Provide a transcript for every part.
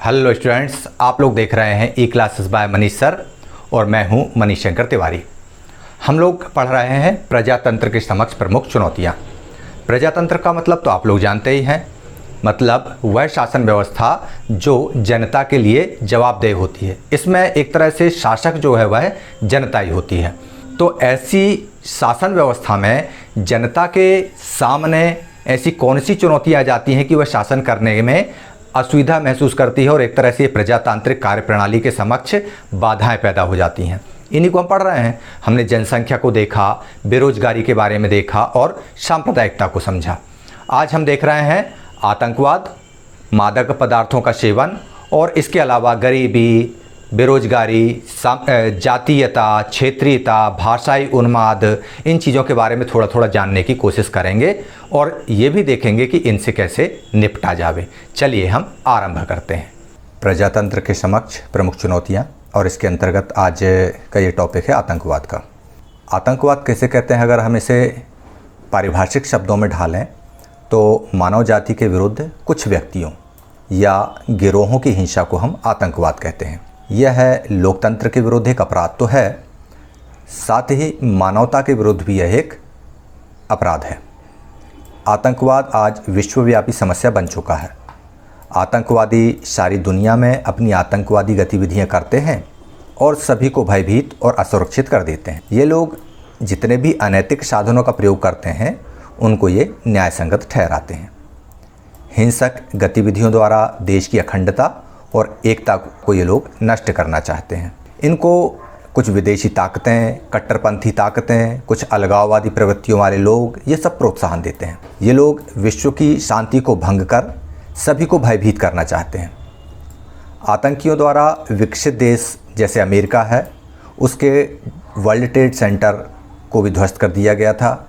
Hello students, आप लोग देख रहे हैं ई क्लासेस बाय मनीष सर और मैं हूं मनीष शंकर तिवारी। हम लोग पढ़ रहे हैं प्रजातंत्र के समक्ष प्रमुख चुनौतियां। प्रजातंत्र का मतलब तो आप लोग जानते ही हैं, मतलब वह शासन व्यवस्था जो जनता के लिए जवाबदेह होती है। इसमें एक तरह से शासक जो है वह जनता ही होती है। तो ऐसी शासन व्यवस्था में जनता के सामने ऐसी कौन सी चुनौतियाँ आ जाती हैं कि वह शासन करने में असुविधा महसूस करती है और एक तरह से प्रजातांत्रिक कार्यप्रणाली के समक्ष बाधाएं पैदा हो जाती हैं। इन्हीं को हम पढ़ रहे हैं। हमने जनसंख्या को देखा, बेरोजगारी के बारे में देखा और सांप्रदायिकता को समझा। आज हम देख रहे हैं आतंकवाद, मादक पदार्थों का सेवन और इसके अलावा गरीबी, बेरोजगारी, जातीयता, क्षेत्रीयता, भाषाई उन्माद, इन चीज़ों के बारे में थोड़ा थोड़ा जानने की कोशिश करेंगे और ये भी देखेंगे कि इनसे कैसे निपटा जावे। चलिए हम आरंभ करते हैं। प्रजातंत्र के समक्ष प्रमुख चुनौतियाँ, और इसके अंतर्गत आज का ये टॉपिक है आतंकवाद का। आतंकवाद कैसे कहते हैं, अगर हम इसे पारिभाषिक शब्दों में ढालें तो मानव जाति के विरुद्ध कुछ व्यक्तियों या गिरोहों की हिंसा को हम आतंकवाद कहते हैं। यह लोकतंत्र के विरुद्ध एक अपराध तो है, साथ ही मानवता के विरुद्ध भी यह एक अपराध है। आतंकवाद आज विश्वव्यापी समस्या बन चुका है। आतंकवादी सारी दुनिया में अपनी आतंकवादी गतिविधियां करते हैं और सभी को भयभीत और असुरक्षित कर देते हैं। ये लोग जितने भी अनैतिक साधनों का प्रयोग करते हैं उनको ये न्यायसंगत ठहराते हैं। हिंसक गतिविधियों द्वारा देश की अखंडता और एकता को ये लोग नष्ट करना चाहते हैं। इनको कुछ विदेशी ताकतें, कट्टरपंथी ताकतें, कुछ अलगाववादी प्रवृत्तियों वाले लोग ये सब प्रोत्साहन देते हैं। ये लोग विश्व की शांति को भंग कर सभी को भयभीत करना चाहते हैं। आतंकियों द्वारा विकसित देश जैसे अमेरिका है, उसके वर्ल्ड ट्रेड सेंटर को भी ध्वस्त कर दिया गया था।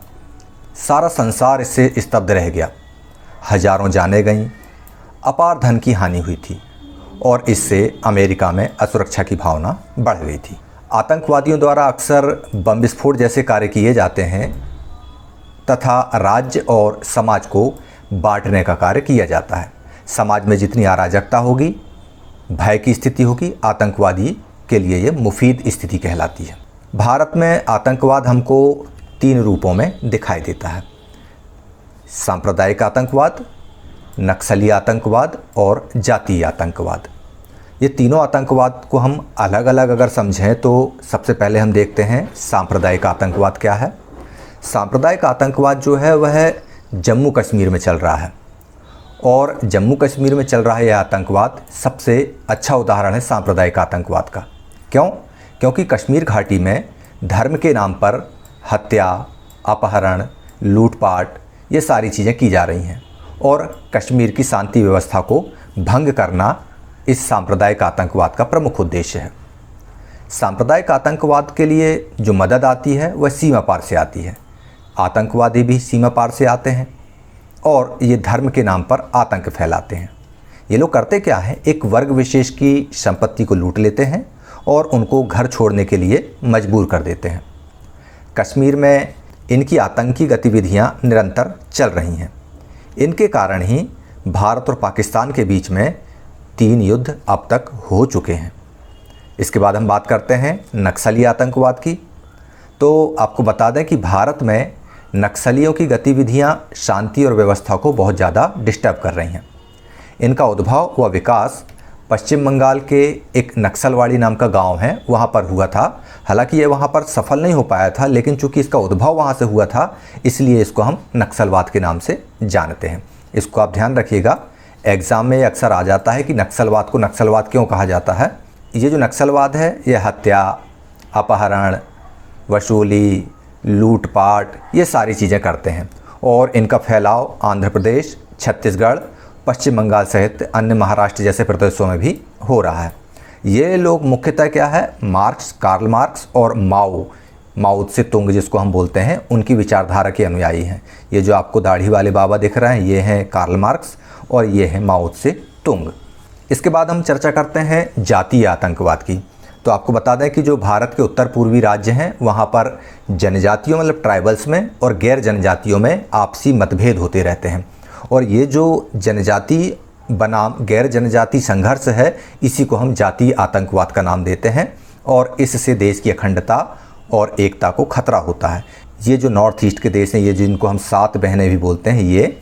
सारा संसार इससे स्तब्ध रह गया। हजारों जानें गईं, अपार धन की हानि हुई थी और इससे अमेरिका में असुरक्षा की भावना बढ़ गई थी। आतंकवादियों द्वारा अक्सर बम विस्फोट जैसे कार्य किए जाते हैं तथा राज्य और समाज को बांटने का कार्य किया जाता है। समाज में जितनी अराजकता होगी, भय की स्थिति होगी, आतंकवादी के लिए ये मुफीद स्थिति कहलाती है। भारत में आतंकवाद हमको 3 रूपों में दिखाई देता है: सांप्रदायिक आतंकवाद, नक्सली आतंकवाद और जातीय आतंकवाद। ये तीनों आतंकवाद को हम अलग अलग अगर समझें तो सबसे पहले हम देखते हैं सांप्रदायिक आतंकवाद क्या है। सांप्रदायिक आतंकवाद जो है वह जम्मू कश्मीर में चल रहा है और जम्मू कश्मीर में चल रहा है यह आतंकवाद सबसे अच्छा उदाहरण है सांप्रदायिक आतंकवाद का। क्यों? क्योंकि कश्मीर घाटी में धर्म के नाम पर हत्या, अपहरण, लूटपाट ये सारी चीज़ें की जा रही हैं और कश्मीर की शांति व्यवस्था को भंग करना इस सांप्रदायिक आतंकवाद का प्रमुख उद्देश्य है। सांप्रदायिक आतंकवाद के लिए जो मदद आती है वह सीमा पार से आती है। आतंकवादी भी सीमा पार से आते हैं और ये धर्म के नाम पर आतंक फैलाते हैं। ये लोग करते क्या है, एक वर्ग विशेष की संपत्ति को लूट लेते हैं और उनको घर छोड़ने के लिए मजबूर कर देते हैं। कश्मीर में इनकी आतंकी गतिविधियां निरंतर चल रही हैं। इनके कारण ही भारत और पाकिस्तान के बीच में 3 युद्ध अब तक हो चुके हैं। इसके बाद हम बात करते हैं नक्सली आतंकवाद की। तो आपको बता दें कि भारत में नक्सलियों की गतिविधियां शांति और व्यवस्था को बहुत ज़्यादा डिस्टर्ब कर रही हैं। इनका उद्भव व विकास पश्चिम बंगाल के एक नक्सलवाड़ी नाम का गांव है वहां पर हुआ था। हालांकि ये वहां पर सफल नहीं हो पाया था, लेकिन चूंकि इसका उद्भव वहां से हुआ था इसलिए इसको हम नक्सलवाद के नाम से जानते हैं। इसको आप ध्यान रखिएगा, एग्ज़ाम में अक्सर आ जाता है कि नक्सलवाद को नक्सलवाद क्यों कहा जाता है। ये जो नक्सलवाद है ये हत्या, अपहरण, वसूली, लूटपाट ये सारी चीज़ें करते हैं और इनका फैलाव आंध्र प्रदेश, छत्तीसगढ़, पश्चिम बंगाल सहित अन्य महाराष्ट्र जैसे प्रदेशों में भी हो रहा है। ये लोग मुख्यतः क्या है, मार्क्स, कार्ल मार्क्स और माओ से तुंग जिसको हम बोलते हैं उनकी विचारधारा के अनुयायी हैं। ये जो आपको दाढ़ी वाले बाबा दिख रहे हैं ये हैं कार्ल मार्क्स और ये हैं माओ से तुंग। इसके बाद हम चर्चा करते हैं जातीय आतंकवाद की। तो आपको बता दें कि जो भारत के उत्तर पूर्वी राज्य हैं वहाँ पर जनजातियों मतलब ट्राइबल्स में और गैर जनजातियों में आपसी मतभेद होते रहते हैं और ये जो जनजाति बनाम गैर जनजाति संघर्ष है, इसी को हम जातीय आतंकवाद का नाम देते हैं और इससे देश की अखंडता और एकता को खतरा होता है। ये जो नॉर्थ ईस्ट के देश हैं, ये जिनको हम 7 बहनें भी बोलते हैं, ये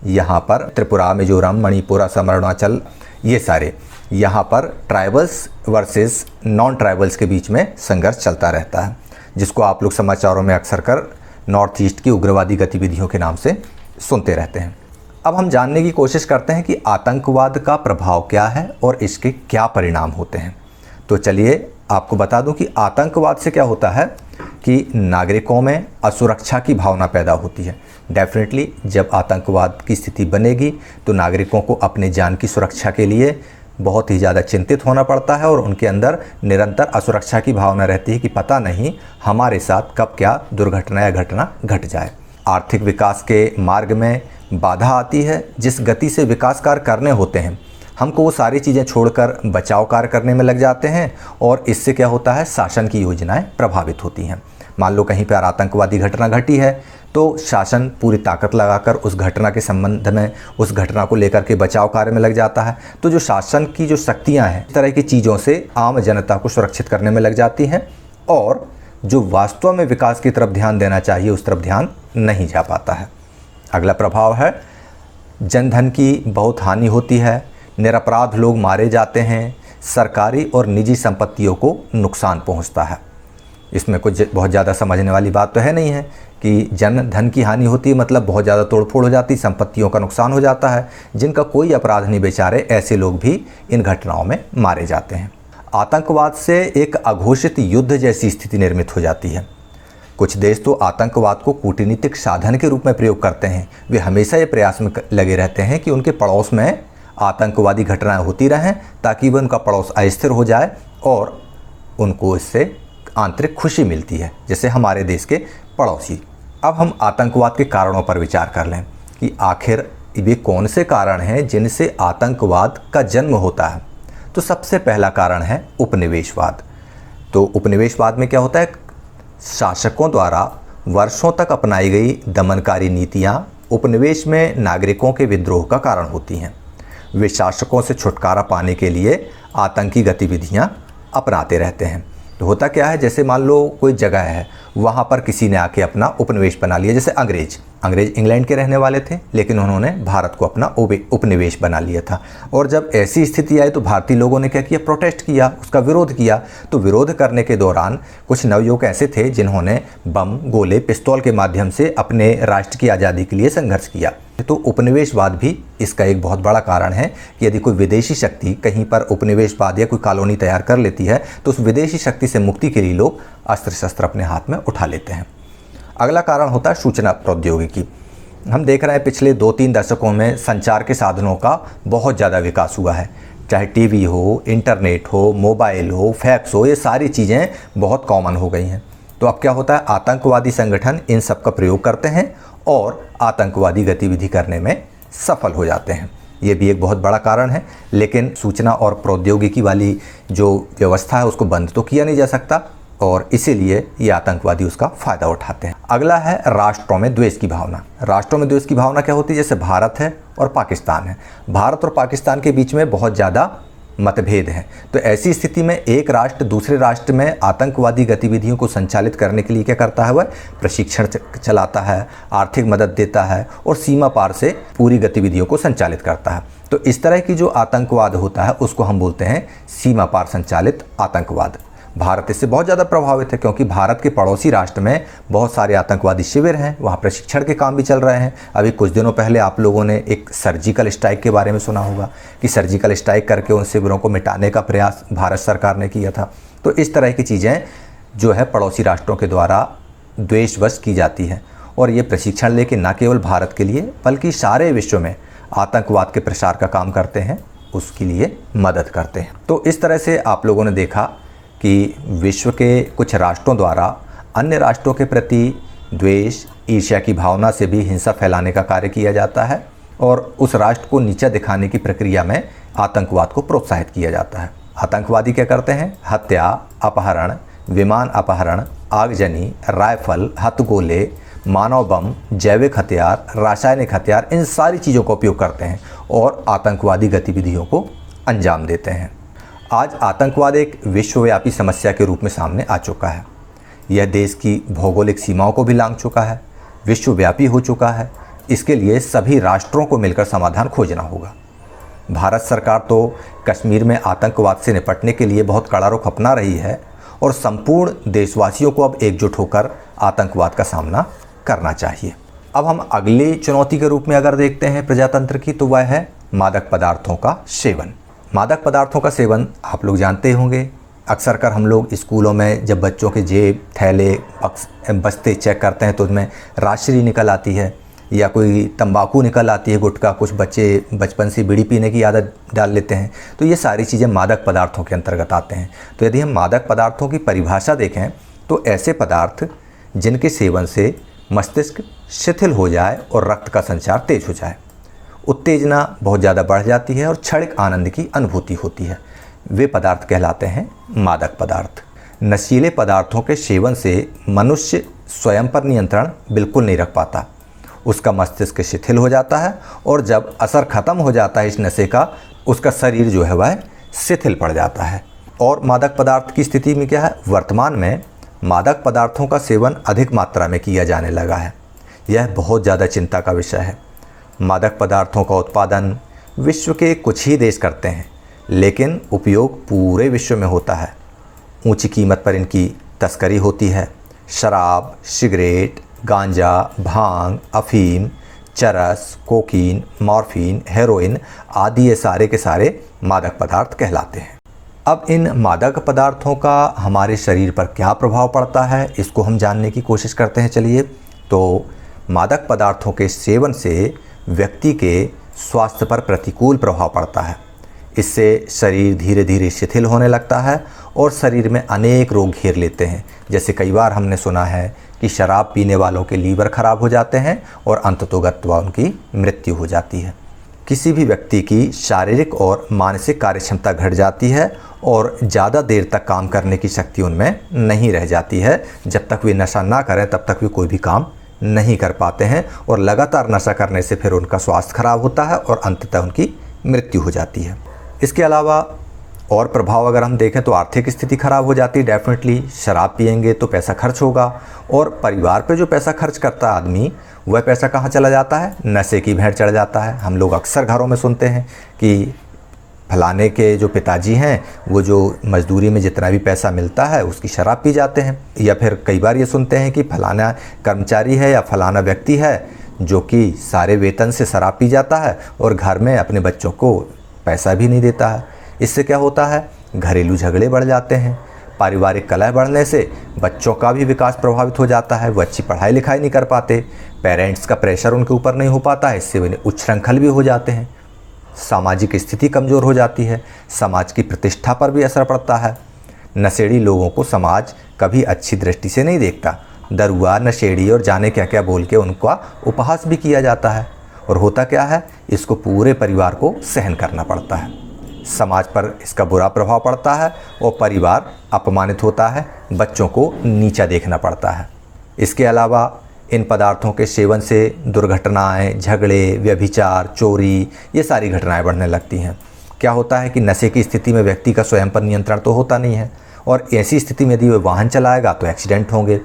यहाँ पर त्रिपुरा, मिजोरम, मणिपुर, असम, अरुणाचल, ये सारे यहाँ पर ट्राइबल्स वर्सेस नॉन ट्राइबल्स के बीच में संघर्ष चलता रहता है, जिसको आप लोग समाचारों में अक्सर कर नॉर्थ ईस्ट की उग्रवादी गतिविधियों के नाम से सुनते रहते हैं। अब हम जानने की कोशिश करते हैं कि आतंकवाद का प्रभाव क्या है और इसके क्या परिणाम होते हैं। तो चलिए आपको बता दूं कि आतंकवाद से क्या होता है कि नागरिकों में असुरक्षा की भावना पैदा होती है। डेफिनेटली जब आतंकवाद की स्थिति बनेगी तो नागरिकों को अपने जान की सुरक्षा के लिए बहुत ही ज़्यादा चिंतित होना पड़ता है और उनके अंदर निरंतर असुरक्षा की भावना रहती है कि पता नहीं हमारे साथ कब क्या दुर्घटना या घटना घट जाए। आर्थिक विकास के मार्ग में बाधा आती है। जिस गति से विकास कार्य करने होते हैं, हमको वो सारी चीज़ें छोड़कर बचाव कार्य करने में लग जाते हैं और इससे क्या होता है, शासन की योजनाएं प्रभावित होती हैं। मान लो कहीं पर आतंकवादी घटना घटी है तो शासन पूरी ताकत लगाकर उस घटना के संबंध में, उस घटना को लेकर के बचाव कार्य में लग जाता है। तो जो शासन की जो शक्तियां हैं, इस तरह की चीज़ों से आम जनता को सुरक्षित करने में लग जाती हैं और जो वास्तव में विकास की तरफ ध्यान देना चाहिए उस तरफ ध्यान नहीं जा पाता है। अगला प्रभाव है जनधन की बहुत हानि होती है, निरपराध लोग मारे जाते हैं, सरकारी और निजी संपत्तियों को नुकसान पहुंचता है। इसमें कुछ बहुत ज़्यादा समझने वाली बात तो है नहीं है कि जनधन की हानि होती है मतलब बहुत ज़्यादा तोड़फोड़ हो जाती, संपत्तियों का नुकसान हो जाता है। जिनका कोई अपराध नहीं बेचारे, ऐसे लोग भी इन घटनाओं में मारे जाते हैं। आतंकवाद से एक अघोषित युद्ध जैसी स्थिति निर्मित हो जाती है। कुछ देश तो आतंकवाद को कूटनीतिक साधन के रूप में प्रयोग करते हैं। वे हमेशा ये प्रयास में लगे रहते हैं कि उनके पड़ोस में आतंकवादी घटनाएं होती रहें ताकि वह उनका पड़ोस अस्थिर हो जाए और उनको इससे आंतरिक खुशी मिलती है, जैसे हमारे देश के पड़ोसी। अब हम आतंकवाद के कारणों पर विचार कर लें कि आखिर वे कौन से कारण हैं जिनसे आतंकवाद का जन्म होता है। तो सबसे पहला कारण है उपनिवेशवाद। तो उपनिवेशवाद में क्या होता है, शासकों द्वारा वर्षों तक अपनाई गई दमनकारी नीतियां उपनिवेश में नागरिकों के विद्रोह का कारण होती हैं। वे शासकों से छुटकारा पाने के लिए आतंकी गतिविधियां अपनाते रहते हैं। तो होता क्या है, जैसे मान लो कोई जगह है, वहाँ पर किसी ने आके अपना उपनिवेश बना लिया। जैसे अंग्रेज इंग्लैंड के रहने वाले थे, लेकिन उन्होंने भारत को अपना उपनिवेश बना लिया था। और जब ऐसी स्थिति आई तो भारतीय लोगों ने क्या किया, प्रोटेस्ट किया, उसका विरोध किया। तो विरोध करने के दौरान कुछ नवयुवक ऐसे थे जिन्होंने बम, गोले, पिस्तौल के माध्यम से अपने राष्ट्र की आज़ादी के लिए संघर्ष किया। तो उपनिवेशवाद भी इसका एक बहुत बड़ा कारण है कि यदि कोई विदेशी शक्ति कहीं पर उपनिवेशवाद या कोई कॉलोनी तैयार कर लेती है तो उस विदेशी शक्ति से मुक्ति के लिए लोग अस्त्र शस्त्र अपने हाथ में उठा लेते हैं। अगला कारण होता है सूचना प्रौद्योगिकी। हम देख रहे हैं पिछले 2-3 दशकों में संचार के साधनों का बहुत ज़्यादा विकास हुआ है। चाहे टीवी हो, इंटरनेट हो, मोबाइल हो, फैक्स हो, ये सारी चीज़ें बहुत कॉमन हो गई हैं। तो अब क्या होता है, आतंकवादी संगठन इन सब का प्रयोग करते हैं और आतंकवादी गतिविधि करने में सफल हो जाते हैं। ये भी एक बहुत बड़ा कारण है। लेकिन सूचना और प्रौद्योगिकी वाली जो व्यवस्था है उसको बंद तो किया नहीं जा सकता और इसीलिए ये आतंकवादी उसका फ़ायदा उठाते हैं। अगला है राष्ट्रों में द्वेष की भावना। राष्ट्रों में द्वेष की भावना क्या होती है, जैसे भारत है और पाकिस्तान है। भारत और पाकिस्तान के बीच में बहुत ज़्यादा मतभेद हैं। तो ऐसी स्थिति में एक राष्ट्र दूसरे राष्ट्र में आतंकवादी गतिविधियों को संचालित करने के लिए क्या करता है, वह प्रशिक्षण चलाता है, आर्थिक मदद देता है और सीमा पार से पूरी गतिविधियों को संचालित करता है। तो इस तरह की जो आतंकवाद होता है उसको हम बोलते हैं सीमा पार संचालित आतंकवाद। भारत इससे बहुत ज़्यादा प्रभावित है क्योंकि भारत के पड़ोसी राष्ट्र में बहुत सारे आतंकवादी शिविर हैं, वहाँ प्रशिक्षण के काम भी चल रहे हैं। अभी कुछ दिनों पहले आप लोगों ने एक सर्जिकल स्ट्राइक के बारे में सुना होगा कि सर्जिकल स्ट्राइक करके उन शिविरों को मिटाने का प्रयास भारत सरकार ने किया था। तो इस तरह की चीज़ें जो है पड़ोसी राष्ट्रों के द्वारा द्वेषवश की जाती है और ये प्रशिक्षण लेके न केवल भारत के लिए बल्कि सारे विश्व में आतंकवाद के प्रसार का काम करते हैं, उसके लिए मदद करते हैं। तो इस तरह से आप लोगों ने देखा कि विश्व के कुछ राष्ट्रों द्वारा अन्य राष्ट्रों के प्रति द्वेष, ईर्ष्या की भावना से भी हिंसा फैलाने का कार्य किया जाता है और उस राष्ट्र को नीचा दिखाने की प्रक्रिया में आतंकवाद को प्रोत्साहित किया जाता है। आतंकवादी क्या करते हैं, हत्या, अपहरण, विमान अपहरण, आगजनी, राइफल, हथगोले, मानव बम, जैविक हथियार, रासायनिक हथियार, इन सारी चीज़ों का उपयोग करते हैं और आतंकवादी गतिविधियों को अंजाम देते हैं। आज आतंकवाद एक विश्वव्यापी समस्या के रूप में सामने आ चुका है। यह देश की भौगोलिक सीमाओं को भी लांघ चुका है, विश्वव्यापी हो चुका है। इसके लिए सभी राष्ट्रों को मिलकर समाधान खोजना होगा। भारत सरकार तो कश्मीर में आतंकवाद से निपटने के लिए बहुत कड़ा रुख अपना रही है और संपूर्ण देशवासियों को अब एकजुट होकर आतंकवाद का सामना करना चाहिए। अब हम अगली चुनौती के रूप में अगर देखते हैं प्रजातंत्र की, तो वह है मादक पदार्थों का सेवन। मादक पदार्थों का सेवन आप लोग जानते होंगे। अक्सर कर हम लोग स्कूलों में जब बच्चों के जेब, थैले, बस्ते चेक करते हैं तो उसमें राशि निकल आती है या कोई तंबाकू निकल आती है, गुटखा। कुछ बच्चे बचपन से बीड़ी पीने की आदत डाल लेते हैं। तो ये सारी चीज़ें मादक पदार्थों के अंतर्गत आते हैं। तो यदि हम मादक पदार्थों की परिभाषा देखें तो ऐसे पदार्थ जिनके सेवन से मस्तिष्क शिथिल हो जाए और रक्त का संचार तेज हो जाए, उत्तेजना बहुत ज़्यादा बढ़ जाती है और क्षणिक आनंद की अनुभूति होती है, वे पदार्थ कहलाते हैं मादक पदार्थ। नशीले पदार्थों के सेवन से मनुष्य स्वयं पर नियंत्रण बिल्कुल नहीं रख पाता। उसका मस्तिष्क शिथिल हो जाता है और जब असर खत्म हो जाता है इस नशे का, उसका शरीर जो है वह शिथिल पड़ जाता है। और मादक पदार्थ की स्थिति में क्या है, वर्तमान में मादक पदार्थों का सेवन अधिक मात्रा में किया जाने लगा है। यह बहुत ज़्यादा चिंता का विषय है। मादक पदार्थों का उत्पादन विश्व के कुछ ही देश करते हैं, लेकिन उपयोग पूरे विश्व में होता है। ऊंची कीमत पर इनकी तस्करी होती है। शराब, सिगरेट, गांजा, भांग, अफीम, चरस, कोकीन, मॉर्फिन, हेरोइन आदि ये सारे के सारे मादक पदार्थ कहलाते हैं। अब इन मादक पदार्थों का हमारे शरीर पर क्या प्रभाव पड़ता है, इसको हम जानने की कोशिश करते हैं। चलिए, तो मादक पदार्थों के सेवन से व्यक्ति के स्वास्थ्य पर प्रतिकूल प्रभाव पड़ता है। इससे शरीर धीरे धीरे शिथिल होने लगता है और शरीर में अनेक रोग घेर लेते हैं। जैसे कई बार हमने सुना है कि शराब पीने वालों के लीवर खराब हो जाते हैं और अंततोगत्वा उनकी मृत्यु हो जाती है। किसी भी व्यक्ति की शारीरिक और मानसिक कार्यक्षमता घट जाती है और ज़्यादा देर तक काम करने की शक्ति उनमें नहीं रह जाती है। जब तक वे नशा ना करें तब तक वे कोई भी काम नहीं कर पाते हैं और लगातार नशा करने से फिर उनका स्वास्थ्य खराब होता है और अंततः उनकी मृत्यु हो जाती है। इसके अलावा और प्रभाव अगर हम देखें तो आर्थिक स्थिति खराब हो जाती है। डेफिनेटली शराब पिएंगे तो पैसा खर्च होगा और परिवार पे जो पैसा खर्च करता है आदमी, वह पैसा कहाँ चला जाता है, नशे की भेंट चढ़ जाता है। हम लोग अक्सर घरों में सुनते हैं कि फलाने के जो पिताजी हैं वो जो मजदूरी में जितना भी पैसा मिलता है उसकी शराब पी जाते हैं। या फिर कई बार ये सुनते हैं कि फलाना कर्मचारी है या फलाना व्यक्ति है जो कि सारे वेतन से शराब पी जाता है और घर में अपने बच्चों को पैसा भी नहीं देता है। इससे क्या होता है, घरेलू झगड़े बढ़ जाते हैं। पारिवारिक कलह बढ़ने से बच्चों का भी विकास प्रभावित हो जाता है। वो अच्छी पढ़ाई लिखाई नहीं कर पाते, पेरेंट्स का प्रेशर उनके ऊपर नहीं हो पाता है, इससे वे उच्छृंखल भी हो जाते हैं। सामाजिक स्थिति कमज़ोर हो जाती है, समाज की प्रतिष्ठा पर भी असर पड़ता है। नशेड़ी लोगों को समाज कभी अच्छी दृष्टि से नहीं देखता। दरुआ, नशेड़ी और जाने क्या क्या बोल के उनका उपहास भी किया जाता है। और होता क्या है, इसको पूरे परिवार को सहन करना पड़ता है। समाज पर इसका बुरा प्रभाव पड़ता है और परिवार अपमानित होता है, बच्चों को नीचा देखना पड़ता है। इसके अलावा इन पदार्थों के सेवन से दुर्घटनाएं, झगड़े, व्यभिचार, चोरी, ये सारी घटनाएं बढ़ने लगती हैं। क्या होता है कि नशे की स्थिति में व्यक्ति का स्वयं पर नियंत्रण तो होता नहीं है और ऐसी स्थिति में यदि वह वाहन चलाएगा तो एक्सीडेंट होंगे,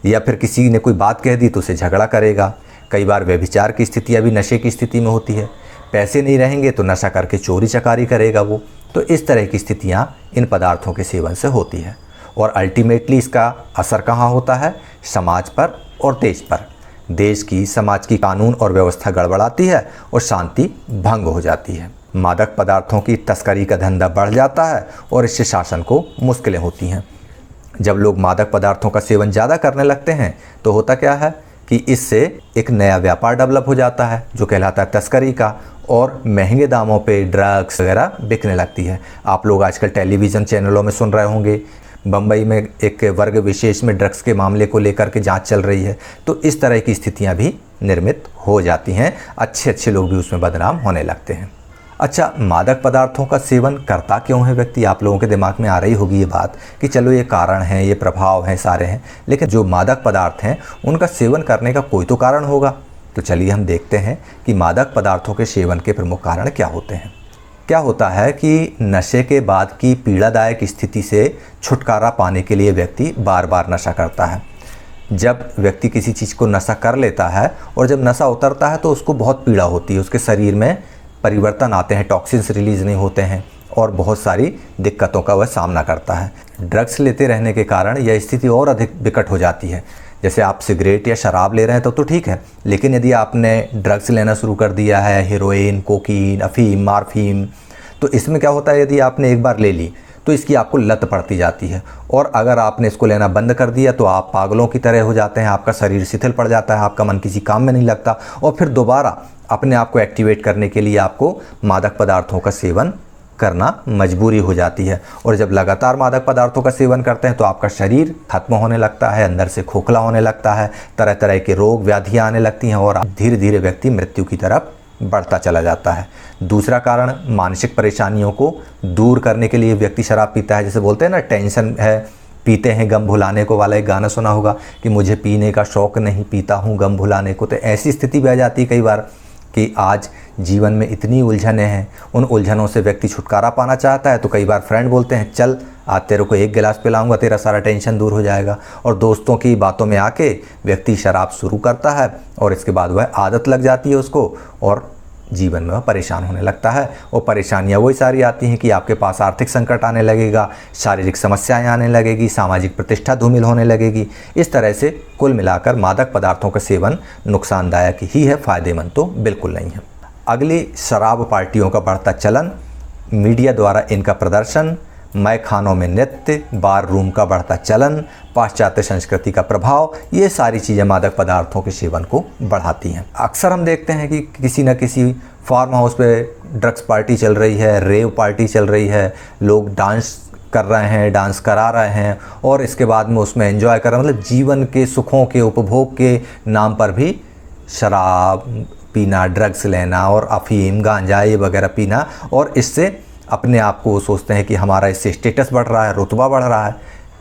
या फिर किसी ने कोई बात कह दी तो उसे झगड़ा करेगा। कई बार व्यभिचार की स्थिति अभी नशे की स्थिति में होती है। पैसे नहीं रहेंगे तो नशा करके चोरी चकारी करेगा वो। तो इस तरह की स्थितियाँ इन पदार्थों के सेवन से होती है और अल्टीमेटली इसका असर कहाँ होता है, समाज पर और देश पर। देश की, समाज की कानून और व्यवस्था गड़बड़ाती है और शांति भंग हो जाती है। मादक पदार्थों की तस्करी का धंधा बढ़ जाता है और इससे शासन को मुश्किलें होती हैं। जब लोग मादक पदार्थों का सेवन ज़्यादा करने लगते हैं तो होता क्या है कि इससे एक नया व्यापार डेवलप हो जाता है जो कहलाता है तस्करी का, और महंगे दामों पे ड्रग्स वगैरह बिकने लगती है। आप लोग आजकल टेलीविज़न चैनलों में सुन रहे होंगे, बम्बई में एक वर्ग विशेष में ड्रग्स के मामले को लेकर के जांच चल रही है। तो इस तरह की स्थितियां भी निर्मित हो जाती हैं। अच्छे अच्छे लोग भी उसमें बदनाम होने लगते हैं। अच्छा, मादक पदार्थों का सेवन करता क्यों है व्यक्ति? आप लोगों के दिमाग में आ रही होगी ये बात कि चलो ये कारण हैं, ये प्रभाव हैं, सारे हैं, लेकिन जो मादक पदार्थ हैं उनका सेवन करने का कोई तो कारण होगा। तो चलिए हम देखते हैं कि मादक पदार्थों के सेवन के प्रमुख कारण क्या होते हैं। क्या होता है कि नशे के बाद की पीड़ादायक स्थिति से छुटकारा पाने के लिए व्यक्ति बार बार नशा करता है। जब व्यक्ति किसी चीज़ को नशा कर लेता है और जब नशा उतरता है तो उसको बहुत पीड़ा होती है, उसके शरीर में परिवर्तन आते हैं, टॉक्सिन्स रिलीज़ नहीं होते हैं और बहुत सारी दिक्कतों का वह सामना करता है। ड्रग्स लेते रहने के कारण यह स्थिति और अधिक विकट हो जाती है। जैसे आप सिगरेट या शराब ले रहे हैं तो ठीक है, लेकिन यदि आपने ड्रग्स लेना शुरू कर दिया है, हेरोइन, कोकीन, अफीम, मार्फीम, तो इसमें क्या होता है, यदि आपने एक बार ले ली तो इसकी आपको लत पड़ती जाती है और अगर आपने इसको लेना बंद कर दिया तो आप पागलों की तरह हो जाते हैं, आपका शरीर शिथिल पड़ जाता है, आपका मन किसी काम में नहीं लगता और फिर दोबारा अपने आप को एक्टिवेट करने के लिए आपको मादक पदार्थों का सेवन करना मजबूरी हो जाती है। और जब लगातार मादक पदार्थों का सेवन करते हैं तो आपका शरीर खत्म होने लगता है, अंदर से खोखला होने लगता है, तरह तरह के रोग व्याधियाँ आने लगती हैं और धीरे धीरे व्यक्ति मृत्यु की तरफ बढ़ता चला जाता है। दूसरा कारण, मानसिक परेशानियों को दूर करने के लिए व्यक्ति शराब पीता है। जैसे बोलते हैं ना, टेंशन है पीते हैं गम भुलाने को वाला एक गाना सुना होगा कि मुझे पीने का शौक़ नहीं, पीता हूँ गम भुलाने को। तो ऐसी स्थिति भी आ जाती है कई बार कि आज जीवन में इतनी उलझनें हैं, उन उलझनों से व्यक्ति छुटकारा पाना चाहता है तो कई बार फ्रेंड बोलते हैं चल आज तेरे को एक गिलास पिलाऊंगा, तेरा सारा टेंशन दूर हो जाएगा। और दोस्तों की बातों में आके व्यक्ति शराब शुरू करता है और इसके बाद वह आदत लग जाती है उसको और जीवन में वह परेशान होने लगता है। और परेशानियाँ वही सारी आती हैं कि आपके पास आर्थिक संकट आने लगेगा, शारीरिक समस्याएं आने लगेगी, सामाजिक प्रतिष्ठा धूमिल होने लगेगी। इस तरह से कुल मिलाकर मादक पदार्थों का सेवन नुकसानदायक ही है, फ़ायदेमंद तो बिल्कुल नहीं है। अगली, शराब पार्टियों का बढ़ता चलन, मीडिया द्वारा इनका प्रदर्शन, मय खानों में नृत्य, बार रूम का बढ़ता चलन, पाश्चात्य संस्कृति का प्रभाव, ये सारी चीज़ें मादक पदार्थों के सेवन को बढ़ाती हैं। अक्सर हम देखते हैं कि किसी न किसी फार्म हाउस पे ड्रग्स पार्टी चल रही है, रेव पार्टी चल रही है, लोग डांस कर रहे हैं, डांस करा रहे हैं और इसके बाद में उसमें एंजॉय कर रहे हैं। मतलब जीवन के सुखों के उपभोग के नाम पर भी शराब पीना, ड्रग्स लेना और अफीम, गांजा ये वगैरह पीना और इससे अपने आप को सोचते हैं कि हमारा इससे स्टेटस बढ़ रहा है, रुतबा बढ़ रहा है।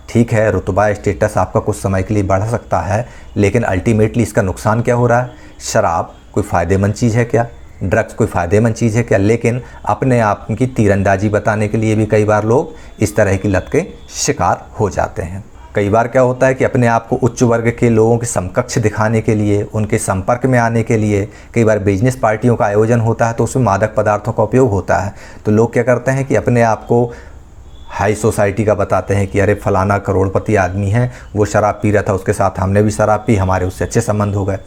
ठीक है, रुतबा स्टेटस आपका कुछ समय के लिए बढ़ सकता है, लेकिन अल्टीमेटली इसका नुकसान क्या हो रहा है? शराब कोई फ़ायदेमंद चीज़ है क्या? ड्रग्स कोई फ़ायदेमंद चीज़ है क्या? लेकिन अपने आप की तीरंदाजी बताने के लिए भी कई बार लोग इस तरह की लत के शिकार हो जाते हैं। कई बार क्या होता है कि अपने आप को उच्च वर्ग के लोगों के समकक्ष दिखाने के लिए, उनके संपर्क में आने के लिए कई बार बिजनेस पार्टियों का आयोजन होता है तो उसमें मादक पदार्थों का उपयोग होता है। तो लोग क्या करते हैं कि अपने आप को हाई सोसाइटी का बताते हैं कि अरे फलाना करोड़पति आदमी है, वो शराब पी रहा था, उसके साथ हमने भी शराब पी, हमारे उससे अच्छे संबंध हो गए।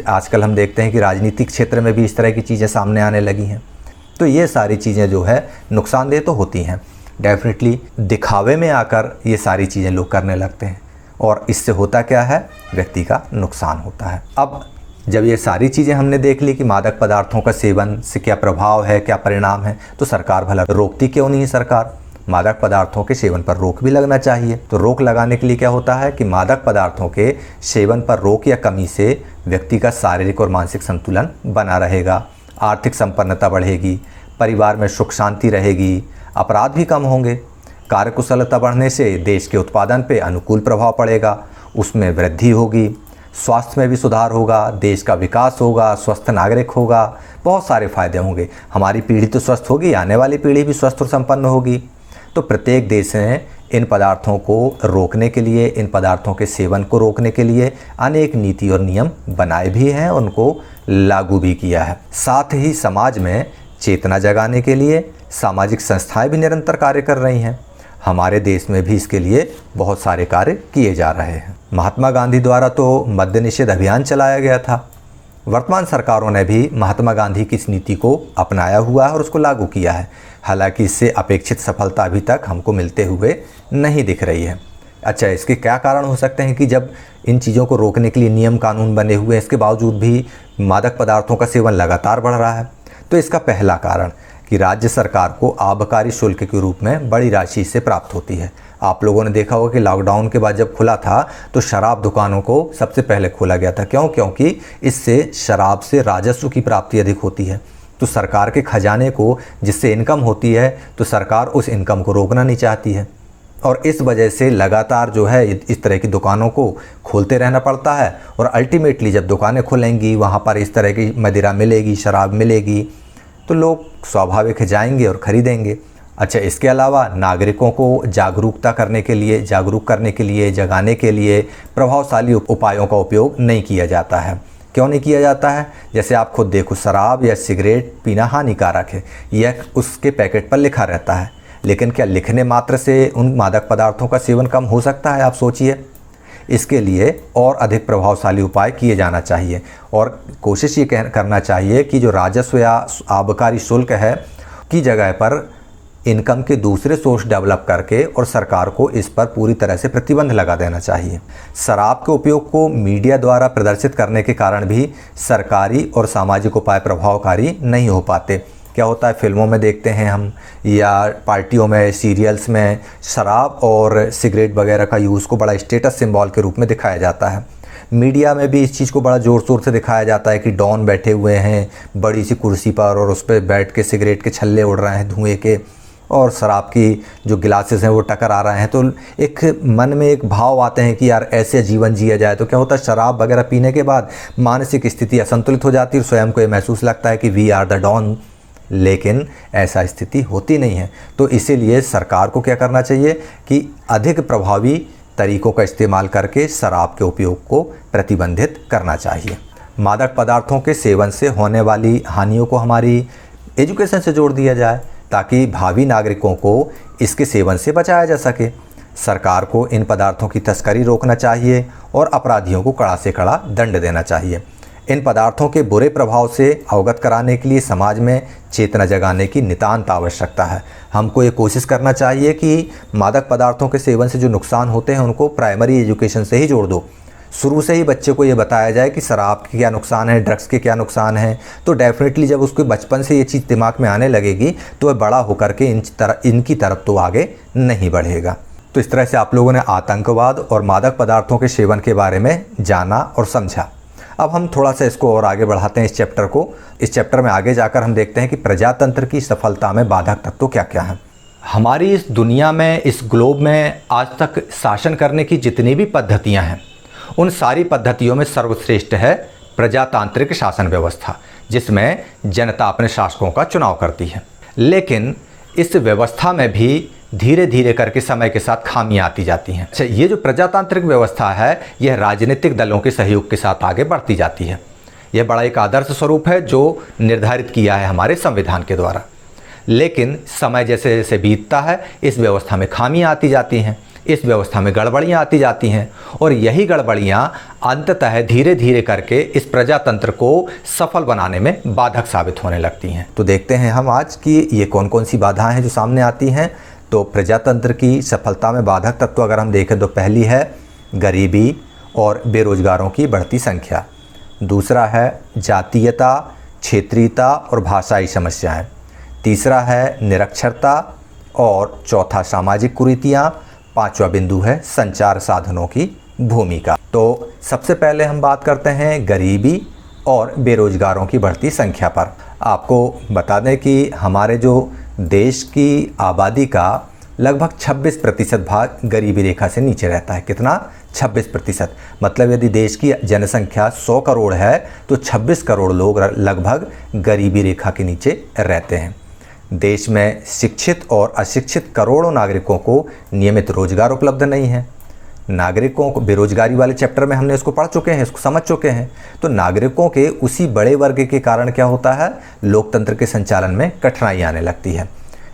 आजकल हम देखते हैं कि राजनीतिक क्षेत्र में भी इस तरह की चीज़ें सामने आने लगी हैं। तो ये सारी चीज़ें जो है नुकसानदेह तो होती हैं, डेफिनेटली दिखावे में आकर ये सारी चीज़ें लोग करने लगते हैं और इससे होता क्या है? व्यक्ति का नुकसान होता है। अब जब ये सारी चीज़ें हमने देख ली कि मादक पदार्थों का सेवन से क्या प्रभाव है, क्या परिणाम है, तो सरकार भला रोकती क्यों नहीं है? सरकार मादक पदार्थों के सेवन पर रोक भी लगना चाहिए। तो रोक लगाने के लिए क्या होता है कि मादक पदार्थों के सेवन पर रोक या कमी से व्यक्ति का शारीरिक और मानसिक संतुलन बना रहेगा, आर्थिक संपन्नता बढ़ेगी, परिवार में सुख शांति रहेगी, अपराध भी कम होंगे, कार्यकुशलता बढ़ने से देश के उत्पादन पे अनुकूल प्रभाव पड़ेगा, उसमें वृद्धि होगी, स्वास्थ्य में भी सुधार होगा, देश का विकास होगा, स्वस्थ नागरिक होगा, बहुत सारे फायदे होंगे। हमारी पीढ़ी तो स्वस्थ होगी, आने वाली पीढ़ी भी स्वस्थ और संपन्न होगी। तो प्रत्येक देश ने इन पदार्थों को रोकने के लिए, इन पदार्थों के सेवन को रोकने के लिए अनेक नीति और नियम बनाए भी हैं, उनको लागू भी किया है। साथ ही समाज में चेतना जगाने के लिए सामाजिक संस्थाएं भी निरंतर कार्य कर रही हैं। हमारे देश में भी इसके लिए बहुत सारे कार्य किए जा रहे हैं। महात्मा गांधी द्वारा तो मद्य निषेध अभियान चलाया गया था। वर्तमान सरकारों ने भी महात्मा गांधी की इस नीति को अपनाया हुआ है और उसको लागू किया है। हालांकि इससे अपेक्षित सफलता अभी तक हमको मिलते हुए नहीं दिख रही है। अच्छा, इसके क्या कारण हो सकते हैं कि जब इन चीज़ों को रोकने के लिए नियम कानून बने हुए हैं, इसके बावजूद भी मादक पदार्थों का सेवन लगातार बढ़ रहा है? तो इसका पहला कारण कि राज्य सरकार को आबकारी शुल्क के रूप में बड़ी राशि इससे प्राप्त होती है। आप लोगों ने देखा होगा कि लॉकडाउन के बाद जब खुला था तो शराब दुकानों को सबसे पहले खोला गया था। क्यों? क्योंकि इससे शराब से राजस्व की प्राप्ति अधिक होती है। तो सरकार के खजाने को जिससे इनकम होती है तो सरकार उस इनकम को रोकना नहीं चाहती है। और इस वजह से लगातार जो है इस तरह की दुकानों को खोलते रहना पड़ता है। और अल्टीमेटली जब दुकानें खुलेंगी, वहाँ पर इस तरह की मदिरा मिलेगी, शराब मिलेगी, तो लोग स्वाभाविक जाएंगे और ख़रीदेंगे। अच्छा, इसके अलावा नागरिकों को जागरूक करने के लिए, जगाने के लिए प्रभावशाली उपायों का उपयोग नहीं किया जाता है। क्यों नहीं किया जाता है? जैसे आप खुद देखो, शराब या सिगरेट पीना हानिकारक है, यह उसके पैकेट पर लिखा रहता है। लेकिन क्या लिखने मात्र से उन मादक पदार्थों का सेवन कम हो सकता है? आप सोचिए। इसके लिए और अधिक प्रभावशाली उपाय किए जाना चाहिए और कोशिश ये करना चाहिए कि जो राजस्व या आबकारी शुल्क है की जगह पर इनकम के दूसरे सोर्स डेवलप करके और सरकार को इस पर पूरी तरह से प्रतिबंध लगा देना चाहिए। शराब के उपयोग को मीडिया द्वारा प्रदर्शित करने के कारण भी सरकारी और सामाजिक उपाय प्रभावकारी नहीं हो पाते। क्या होता है, फिल्मों में देखते हैं हम या पार्टियों में, सीरियल्स में शराब और सिगरेट वगैरह का यूज़ को बड़ा स्टेटस सिंबल के रूप में दिखाया जाता है। मीडिया में भी इस चीज़ को बड़ा ज़ोर शोर से दिखाया जाता है कि डॉन बैठे हुए हैं बड़ी सी कुर्सी पर और उस पर बैठ के सिगरेट के छल्ले उड़ रहे हैं धुएँ के, और शराब की जो गिलासेस हैं वो टकर आ रहे हैं। तो एक मन में एक भाव आते हैं कि यार ऐसे जीवन जिया जाए। तो क्या होता है, शराब वगैरह पीने के बाद मानसिक स्थिति असंतुलित हो जाती है और स्वयं को ये महसूस लगता है कि वी आर द डॉन। लेकिन ऐसा स्थिति होती नहीं है। तो इसीलिए सरकार को क्या करना चाहिए कि अधिक प्रभावी तरीक़ों का इस्तेमाल करके शराब के उपयोग को प्रतिबंधित करना चाहिए। मादक पदार्थों के सेवन से होने वाली हानियों को हमारी एजुकेशन से जोड़ दिया जाए ताकि भावी नागरिकों को इसके सेवन से बचाया जा सके। सरकार को इन पदार्थों की तस्करी रोकना चाहिए और अपराधियों को कड़ा से कड़ा दंड देना चाहिए। इन पदार्थों के बुरे प्रभाव से अवगत कराने के लिए समाज में चेतना जगाने की नितांत आवश्यकता है। हमको ये कोशिश करना चाहिए कि मादक पदार्थों के सेवन से जो नुकसान होते हैं उनको प्राइमरी एजुकेशन से ही जोड़ दो। शुरू से ही बच्चे को ये बताया जाए कि शराब के क्या नुकसान है, ड्रग्स के क्या नुकसान है। तो डेफिनेटली जब उसके बचपन से ये चीज़ दिमाग में आने लगेगी तो वह बड़ा होकर के इनकी तरफ तो आगे नहीं बढ़ेगा। तो इस तरह से आप लोगों ने आतंकवाद और मादक पदार्थों के सेवन के बारे में जाना और समझा। अब हम थोड़ा सा इसको और आगे बढ़ाते हैं इस चैप्टर को। इस चैप्टर में आगे जाकर हम देखते हैं कि प्रजातंत्र की सफलता में बाधक तत्व क्या क्या हैं। हमारी इस दुनिया में, इस ग्लोब में आज तक शासन करने की जितनी भी पद्धतियाँ हैं उन सारी पद्धतियों में सर्वश्रेष्ठ है प्रजातांत्रिक शासन व्यवस्था, जिसमें जनता अपने शासकों का चुनाव करती है। लेकिन इस व्यवस्था में भी धीरे धीरे करके समय के साथ खामियां आती जाती हैं। अच्छा, ये जो प्रजातांत्रिक व्यवस्था है यह राजनीतिक दलों के सहयोग के साथ आगे बढ़ती जाती है। यह बड़ा एक आदर्श स्वरूप है जो निर्धारित किया है हमारे संविधान के द्वारा। लेकिन समय जैसे जैसे बीतता है इस व्यवस्था में खामियां आती जाती हैं, इस व्यवस्था में गड़बड़ियाँ आती जाती हैं और यही गड़बड़ियाँ अंततः धीरे धीरे करके इस प्रजातंत्र को सफल बनाने में बाधक साबित होने लगती हैं। तो देखते हैं हम आज कि ये कौन कौन सी बाधाएं हैं जो सामने आती हैं। तो प्रजातंत्र की सफलता में बाधक तत्व अगर हम देखें तो पहली है गरीबी और बेरोजगारों की बढ़ती संख्या, दूसरा है जातीयता, क्षेत्रीयता और भाषाई समस्याएँ, तीसरा है निरक्षरता और चौथा सामाजिक कुरीतियाँ, पांचवा बिंदु है संचार साधनों की भूमिका। तो सबसे पहले हम बात करते हैं गरीबी और बेरोजगारों की बढ़ती संख्या पर। आपको बता दें कि हमारे जो देश की आबादी का लगभग 26% भाग गरीबी रेखा से नीचे रहता है। कितना? 26%। मतलब यदि देश की जनसंख्या 100 करोड़ है तो 26 करोड़ लोग लगभग गरीबी रेखा के नीचे रहते हैं। देश में शिक्षित और अशिक्षित करोड़ों नागरिकों को नियमित रोजगार उपलब्ध नहीं है। नागरिकों को बेरोजगारी वाले चैप्टर में हमने इसको पढ़ चुके हैं, इसको समझ चुके हैं। तो नागरिकों के उसी बड़े वर्ग के कारण क्या होता है, लोकतंत्र के संचालन में कठिनाई आने लगती है।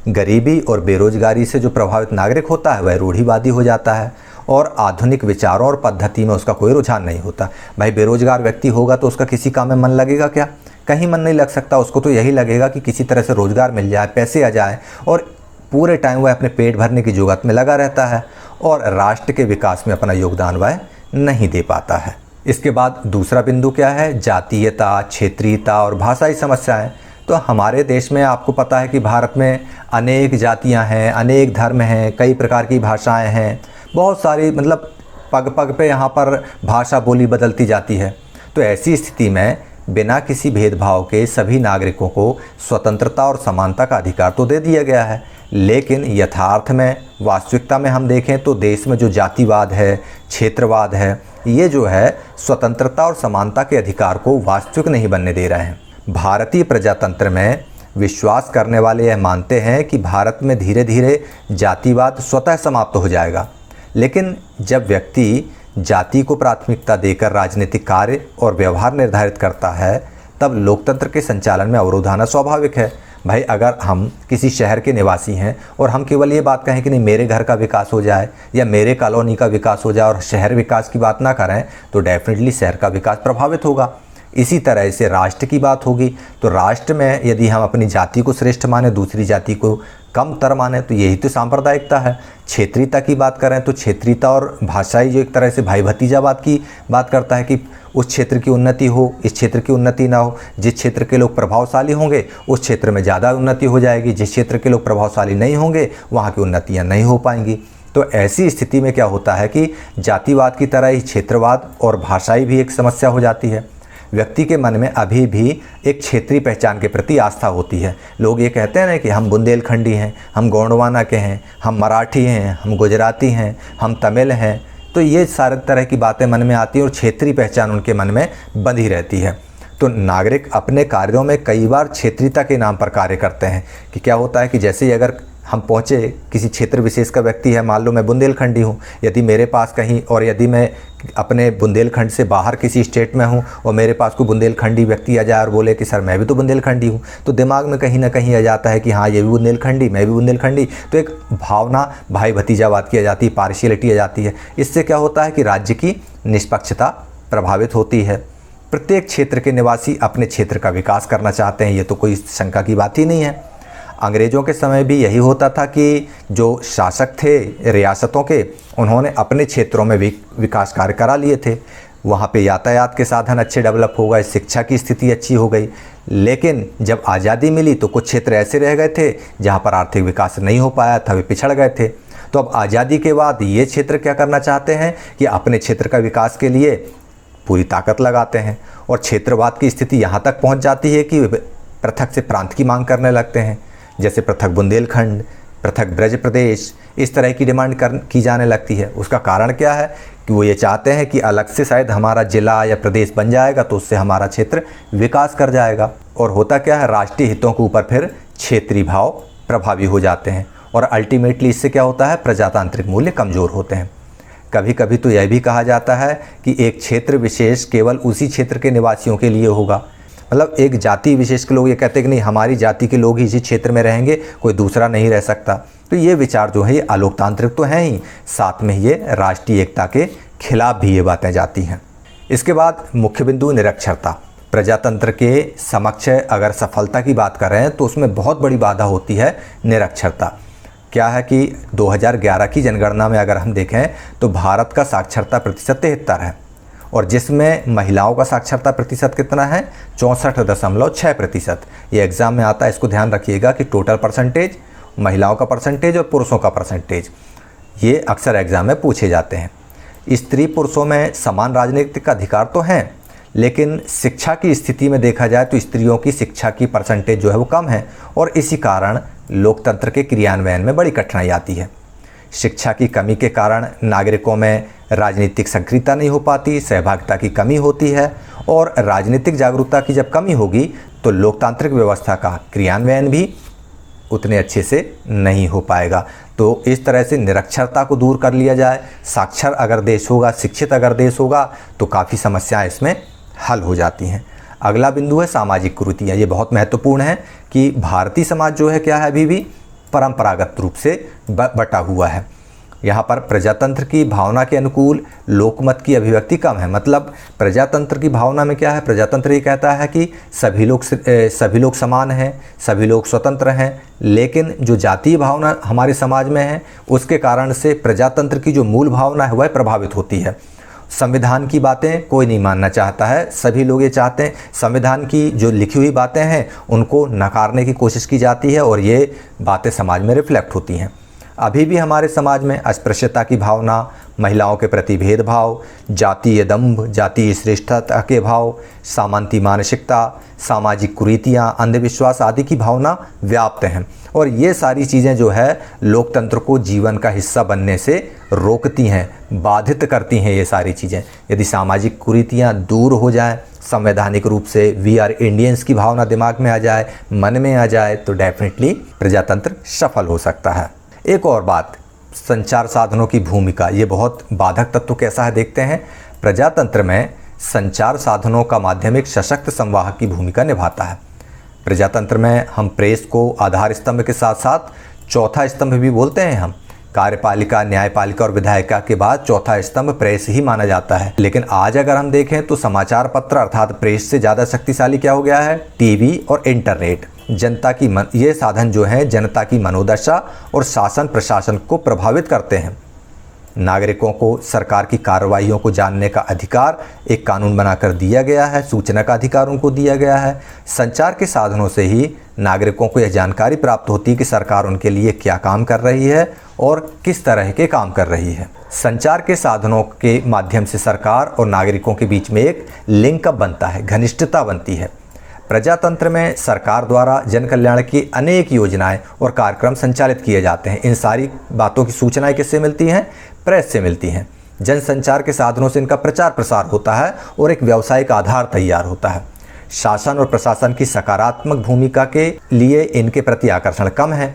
गरीबी और बेरोजगारी से जो प्रभावित नागरिक होता है वह रूढ़िवादी हो जाता है और आधुनिक विचारों और पद्धति में उसका कोई रुझान नहीं होता। भाई बेरोजगार व्यक्ति होगा तो उसका किसी काम में मन लगेगा क्या? कहीं मन नहीं लग सकता। उसको तो यही लगेगा कि किसी तरह से रोज़गार मिल जाए, पैसे आ जाए, और पूरे टाइम वह अपने पेट भरने की जुगत में लगा रहता है और राष्ट्र के विकास में अपना योगदान वह नहीं दे पाता है। इसके बाद दूसरा बिंदु क्या है, जातीयता, क्षेत्रीयता और भाषाई समस्याएं। तो हमारे देश में आपको पता है कि भारत में अनेक जातियां हैं, अनेक धर्म हैं, कई प्रकार की भाषाएं हैं, बहुत सारी, मतलब पग पग पे यहाँ पर भाषा बोली बदलती जाती है। तो ऐसी स्थिति में बिना किसी भेदभाव के सभी नागरिकों को स्वतंत्रता और समानता का अधिकार तो दे दिया गया है, लेकिन यथार्थ में, वास्तविकता में हम देखें तो देश में जो जातिवाद है, क्षेत्रवाद है, ये जो है स्वतंत्रता और समानता के अधिकार को वास्तविक नहीं बनने दे रहे हैं। भारतीय प्रजातंत्र में विश्वास करने वाले यह मानते हैं कि भारत में धीरे धीरे जातिवाद स्वतः समाप्त हो जाएगा, लेकिन जब व्यक्ति जाति को प्राथमिकता देकर राजनीतिक कार्य और व्यवहार निर्धारित करता है, तब लोकतंत्र के संचालन में अवरोध आना स्वाभाविक है। भाई, अगर हम किसी शहर के निवासी हैं और हम केवल ये बात कहें कि नहीं मेरे घर का विकास हो जाए या मेरे कॉलोनी का विकास हो जाए और शहर विकास की बात ना करें, तो डेफिनेटली शहर का विकास प्रभावित होगा। इसी तरह से राष्ट्र की बात होगी, तो राष्ट्र में यदि हम अपनी जाति को श्रेष्ठ माने, दूसरी जाति को कम तर माने, तो यही तो सांप्रदायिकता है। क्षेत्रीयता की बात करें तो क्षेत्रीयता और भाषाई जो एक तरह से भाई भतीजावाद की बात करता है कि उस क्षेत्र की उन्नति हो, इस क्षेत्र की उन्नति ना हो। जिस क्षेत्र के लोग प्रभावशाली होंगे उस क्षेत्र में ज़्यादा उन्नति हो जाएगी, जिस क्षेत्र के लोग प्रभावशाली नहीं होंगे वहाँ की उन्नतियाँ नहीं हो पाएंगी। तो ऐसी स्थिति में क्या होता है कि जातिवाद की तरह ही क्षेत्रवाद और भाषाई भी एक समस्या हो जाती है। व्यक्ति के मन में अभी भी एक क्षेत्रीय पहचान के प्रति आस्था होती है। लोग ये कहते हैं ना कि हम बुंदेलखंडी हैं, हम गोंडवाना के हैं, हम मराठी हैं, हम गुजराती हैं, हम तमिल हैं। तो ये सारे तरह की बातें मन में आती हैं और क्षेत्रीय पहचान उनके मन में बंधी रहती है। तो नागरिक अपने कार्यों में कई बार क्षेत्रीयता के नाम पर कार्य करते हैं कि क्या होता है कि जैसे ही अगर हम पहुँचे किसी क्षेत्र विशेष का व्यक्ति है, मान लो मैं बुंदेलखंडी हूँ, यदि मेरे पास कहीं और यदि मैं अपने बुंदेलखंड से बाहर किसी स्टेट में हूँ और मेरे पास कोई बुंदेलखंडी व्यक्ति आ जाए और बोले कि सर मैं भी तो बुंदेलखंडी हूँ, तो दिमाग में कहीं ना कहीं आ जाता है कि हाँ ये भी बुंदेलखंडी, मैं भी बुंदेलखंडी। तो एक भावना भाई भतीजावाद की आ जाती है, पार्शियलिटी आ जाती है। इससे क्या होता है कि राज्य की निष्पक्षता प्रभावित होती है। प्रत्येक क्षेत्र के निवासी अपने क्षेत्र का विकास करना चाहते हैं, ये तो कोई शंका की बात ही नहीं है। अंग्रेज़ों के समय भी यही होता था कि जो शासक थे रियासतों के, उन्होंने अपने क्षेत्रों में विकास कार्य करा लिए थे। वहाँ पे यातायात के साधन अच्छे डेवलप हो गए, शिक्षा की स्थिति अच्छी हो गई। लेकिन जब आज़ादी मिली तो कुछ क्षेत्र ऐसे रह गए थे जहाँ पर आर्थिक विकास नहीं हो पाया था, वे पिछड़ गए थे। तो अब आज़ादी के बाद ये क्षेत्र क्या करना चाहते हैं कि अपने क्षेत्र का विकास के लिए पूरी ताकत लगाते हैं, और क्षेत्रवाद की स्थिति यहाँ तक पहुँच जाती है कि पृथक से प्रांत की मांग करने लगते हैं। जैसे पृथक बुंदेलखंड, पृथक ब्रज प्रदेश, इस तरह की डिमांड की जाने लगती है। उसका कारण क्या है कि वो ये चाहते हैं कि अलग से शायद हमारा जिला या प्रदेश बन जाएगा तो उससे हमारा क्षेत्र विकास कर जाएगा। और होता क्या है, राष्ट्रीय हितों के ऊपर फिर क्षेत्रीय भाव प्रभावी हो जाते हैं और अल्टीमेटली इससे क्या होता है, प्रजातांत्रिक मूल्य कमज़ोर होते हैं। कभी कभी तो यह भी कहा जाता है कि एक क्षेत्र विशेष केवल उसी क्षेत्र के निवासियों के लिए होगा। मतलब एक जाति विशेष के लोग ये कहते हैं कि नहीं हमारी जाति के लोग ही इसी क्षेत्र में रहेंगे, कोई दूसरा नहीं रह सकता। तो ये विचार जो है ये अलोकतांत्रिक तो हैं ही, साथ में ये राष्ट्रीय एकता के खिलाफ भी ये बातें जाती हैं। इसके बाद मुख्य बिंदु निरक्षरता। प्रजातंत्र के समक्ष अगर सफलता की बात कर रहे हैं तो उसमें बहुत बड़ी बाधा होती है निरक्षरता। क्या है कि 2011 की जनगणना में अगर हम देखें तो भारत का साक्षरता प्रतिशत 73 है, और जिसमें महिलाओं का साक्षरता प्रतिशत कितना है, 64.6%। ये एग्ज़ाम में आता है, इसको ध्यान रखिएगा कि टोटल परसेंटेज, महिलाओं का परसेंटेज और पुरुषों का परसेंटेज, ये अक्सर एग्ज़ाम में पूछे जाते हैं। स्त्री पुरुषों में समान राजनीतिक अधिकार तो हैं, लेकिन शिक्षा की स्थिति में देखा जाए तो स्त्रियों की शिक्षा की परसेंटेज जो है वो कम है, और इसी कारण लोकतंत्र के क्रियान्वयन में बड़ी कठिनाई आती है। शिक्षा की कमी के कारण नागरिकों में राजनीतिक सक्रियता नहीं हो पाती, सहभागिता की कमी होती है, और राजनीतिक जागरूकता की जब कमी होगी तो लोकतांत्रिक व्यवस्था का क्रियान्वयन भी उतने अच्छे से नहीं हो पाएगा। तो इस तरह से निरक्षरता को दूर कर लिया जाए, साक्षर अगर देश होगा, शिक्षित अगर देश होगा, तो काफ़ी समस्याएं इसमें हल हो जाती हैं। अगला बिंदु है सामाजिक कुरीतियाँ। ये बहुत महत्वपूर्ण है कि भारतीय समाज जो है क्या है, अभी भी परंपरागत रूप से बटा हुआ है। यहाँ पर प्रजातंत्र की भावना के अनुकूल लोकमत की अभिव्यक्ति कम है। मतलब प्रजातंत्र की भावना में क्या है, प्रजातंत्र ये कहता है कि सभी लोग समान हैं, सभी लोग स्वतंत्र हैं, लेकिन जो जातीय भावना हमारे समाज में है उसके कारण से प्रजातंत्र की जो मूल भावना है वह प्रभावित होती है। संविधान की बातें कोई नहीं मानना चाहता है, सभी लोग ये चाहते हैं संविधान की जो लिखी हुई बातें हैं उनको नकारने की कोशिश की जाती है, और ये बातें समाज में रिफ्लेक्ट होती हैं। अभी भी हमारे समाज में अस्पृश्यता की भावना, महिलाओं के प्रति भेदभाव, जातीय दंभ, जातीय श्रेष्ठता के भाव, सामंती मानसिकता, सामाजिक कुरीतियाँ, अंधविश्वास आदि की भावना व्याप्त हैं। और ये सारी चीज़ें जो है लोकतंत्र को जीवन का हिस्सा बनने से रोकती हैं, बाधित करती हैं। ये सारी चीज़ें यदि सामाजिक कुरीतियाँ दूर हो जाएं, संवैधानिक रूप से वी आर इंडियंस की भावना दिमाग में आ जाए, मन में आ जाए, तो डेफिनेटली प्रजातंत्र सफल हो सकता है। एक और बात, संचार साधनों की भूमिका, ये बहुत बाधक तत्व कैसा है देखते हैं। प्रजातंत्र में संचार साधनों का माध्यम एक सशक्त संवाहक की भूमिका निभाता है। प्रजातंत्र में हम प्रेस को आधार स्तंभ के साथ साथ चौथा स्तंभ भी बोलते हैं। हम कार्यपालिका, न्यायपालिका और विधायिका के बाद चौथा स्तंभ प्रेस ही माना जाता है। लेकिन आज अगर हम देखें तो समाचार पत्र अर्थात प्रेस से ज़्यादा शक्तिशाली क्या हो गया है, टीवी और इंटरनेट। जनता की ये साधन जो है जनता की मनोदशा और शासन प्रशासन को प्रभावित करते हैं। नागरिकों को सरकार की कार्रवाइयों को जानने का अधिकार एक कानून बनाकर दिया गया है, सूचना का अधिकार उनको दिया गया है। संचार के साधनों से ही नागरिकों को यह जानकारी प्राप्त होती है कि सरकार उनके लिए क्या काम कर रही है और किस तरह के काम कर रही है। संचार के साधनों के माध्यम से सरकार और नागरिकों के बीच में एक लिंकअप बनता है, घनिष्ठता बनती है। प्रजातंत्र में सरकार द्वारा जन कल्याण की अनेक योजनाएं और कार्यक्रम संचालित किए जाते हैं। इन सारी बातों की सूचनाएं किससे मिलती हैं? प्रेस से मिलती हैं। जनसंचार के साधनों से इनका प्रचार प्रसार होता है और एक व्यावसायिक आधार तैयार होता है। शासन और प्रशासन की सकारात्मक भूमिका के लिए इनके प्रति आकर्षण कम है,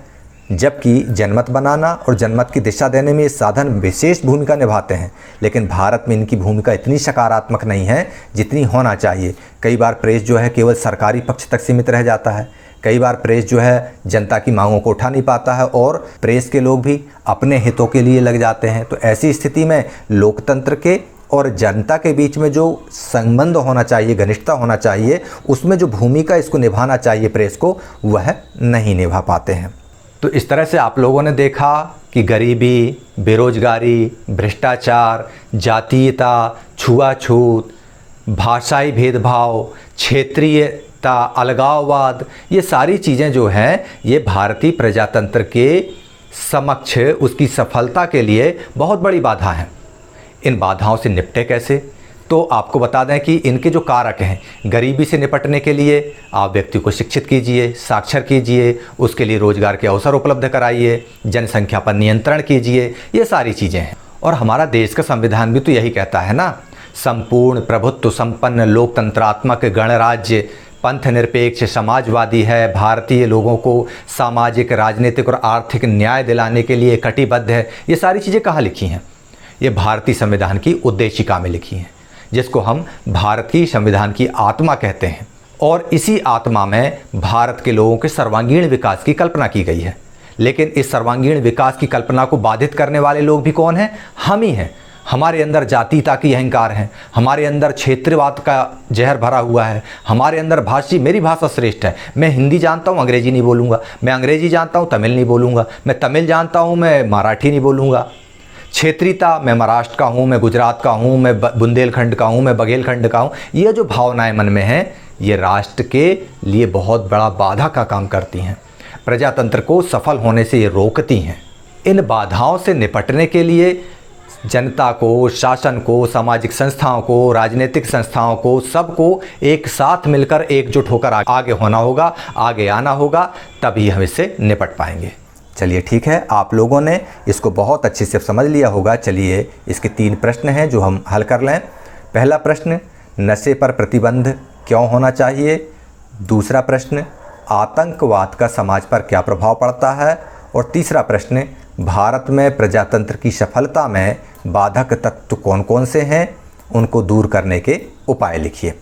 जबकि जनमत बनाना और जनमत की दिशा देने में ये साधन विशेष भूमिका निभाते हैं। लेकिन भारत में इनकी भूमिका इतनी सकारात्मक नहीं है जितनी होना चाहिए। कई बार प्रेस जो है केवल सरकारी पक्ष तक सीमित रह जाता है। कई बार प्रेस जो है जनता की मांगों को उठा नहीं पाता है और प्रेस के लोग भी अपने हितों के लिए लग जाते हैं। तो ऐसी स्थिति में लोकतंत्र के और जनता के बीच में जो संबंध होना चाहिए, घनिष्ठता होना चाहिए, उसमें जो भूमिका इसको निभाना चाहिए प्रेस को, वह नहीं निभा पाते हैं। तो इस तरह से आप लोगों ने देखा कि गरीबी, बेरोजगारी, भ्रष्टाचार, जातीयता, छुआछूत, भाषाई भेदभाव, क्षेत्रीयता, अलगाववाद, ये सारी चीज़ें जो हैं ये भारतीय प्रजातंत्र के समक्ष उसकी सफलता के लिए बहुत बड़ी बाधा हैं। इन बाधाओं से निपटे कैसे? तो आपको बता दें कि इनके जो कारक हैं, गरीबी से निपटने के लिए आप व्यक्ति को शिक्षित कीजिए, साक्षर कीजिए, उसके लिए रोजगार के अवसर उपलब्ध कराइए, जनसंख्या पर नियंत्रण कीजिए, ये सारी चीज़ें हैं। और हमारा देश का संविधान भी तो यही कहता है ना, संपूर्ण प्रभुत्व संपन्न लोकतंत्रात्मक गणराज्य पंथ निरपेक्ष समाजवादी है, भारतीय लोगों को सामाजिक, राजनीतिक और आर्थिक न्याय दिलाने के लिए कटिबद्ध है। ये सारी चीज़ें कहाँ लिखी हैं? ये भारतीय संविधान की उद्देशिका में लिखी हैं, जिसको हम भारत की संविधान की आत्मा कहते हैं। और इसी आत्मा में भारत के लोगों के सर्वांगीण विकास की कल्पना की गई है। लेकिन इस सर्वांगीण विकास की कल्पना को बाधित करने वाले लोग भी कौन हैं? हम ही हैं। हमारे अंदर जातीयता की अहंकार है, हमारे अंदर क्षेत्रवाद का जहर भरा हुआ है, हमारे अंदर मेरी भाषा श्रेष्ठ है, मैं हिंदी जानता हूँ अंग्रेजी नहीं बोलूँगा, मैं अंग्रेजी जानता हूँ तमिल नहीं बोलूँगा, मैं तमिल जानता हूँ मैं मराठी नहीं बोलूँगा। क्षेत्रीयता, मैं महाराष्ट्र का हूँ, मैं गुजरात का हूँ, मैं बुंदेलखंड का हूँ, मैं बघेलखंड का हूँ, ये जो भावनाएं मन में हैं ये राष्ट्र के लिए बहुत बड़ा बाधा का काम करती हैं, प्रजातंत्र को सफल होने से ये रोकती हैं। इन बाधाओं से निपटने के लिए जनता को, शासन को, सामाजिक संस्थाओं को, राजनीतिक संस्थाओं को, सबको एक साथ मिलकर एकजुट होकर आगे होना होगा, आगे आना होगा, तभी हम इससे निपट पाएंगे। चलिए ठीक है, आप लोगों ने इसको बहुत अच्छे से समझ लिया होगा। चलिए इसके 3 प्रश्न हैं जो हम हल कर लें। पहला प्रश्न, नशे पर प्रतिबंध क्यों होना चाहिए? दूसरा प्रश्न, आतंकवाद का समाज पर क्या प्रभाव पड़ता है? और तीसरा प्रश्न, भारत में प्रजातंत्र की सफलता में बाधक तत्व कौन कौन से हैं, उनको दूर करने के उपाय लिखिए।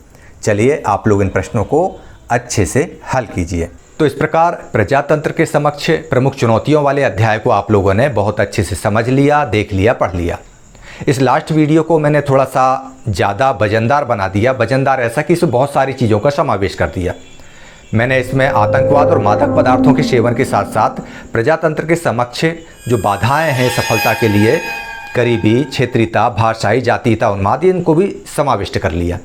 चलिए आप लोग इन प्रश्नों को अच्छे से हल कीजिए। तो इस प्रकार प्रजातंत्र के समक्ष प्रमुख चुनौतियों वाले अध्याय को आप लोगों ने बहुत अच्छे से समझ लिया, देख लिया, पढ़ लिया। इस लास्ट वीडियो को मैंने थोड़ा सा ज़्यादा वजनदार बना दिया। वजनदार ऐसा कि इसमें बहुत सारी चीज़ों का समावेश कर दिया। मैंने इसमें आतंकवाद और मादक पदार्थों के सेवन के साथ साथ प्रजातंत्र के समक्ष जो बाधाएं हैं सफलता के लिए, गरीबी, क्षेत्रीयता, भाषाई, जातीयता, उन्माद, इनको भी समाविष्ट कर लिया।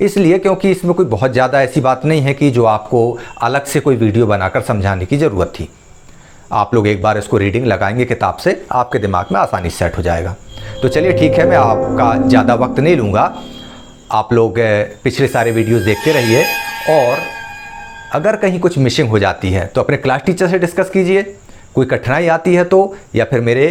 इसलिए क्योंकि इसमें कोई बहुत ज़्यादा ऐसी बात नहीं है कि जो आपको अलग से कोई वीडियो बनाकर समझाने की ज़रूरत थी। आप लोग एक बार इसको रीडिंग लगाएंगे किताब से, आपके दिमाग में आसानी से सेट हो जाएगा। तो चलिए ठीक है, मैं आपका ज़्यादा वक्त नहीं लूँगा। आप लोग पिछले सारे वीडियोस देखते रहिए, और अगर कहीं कुछ मिसिंग हो जाती है तो अपने क्लास टीचर से डिस्कस कीजिए। कोई कठिनाई आती है तो, या फिर मेरे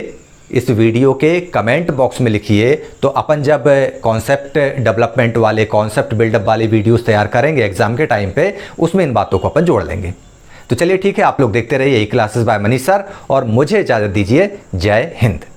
इस वीडियो के कमेंट बॉक्स में लिखिए। तो अपन जब कॉन्सेप्ट डेवलपमेंट वाले, कॉन्सेप्ट बिल्डअप वाले वीडियोस तैयार करेंगे एग्जाम के टाइम पे, उसमें इन बातों को अपन जोड़ लेंगे। तो चलिए ठीक है, आप लोग देखते रहिए ई क्लासेस बाय मनीष सर, और मुझे इजाज़त दीजिए। जय हिंद।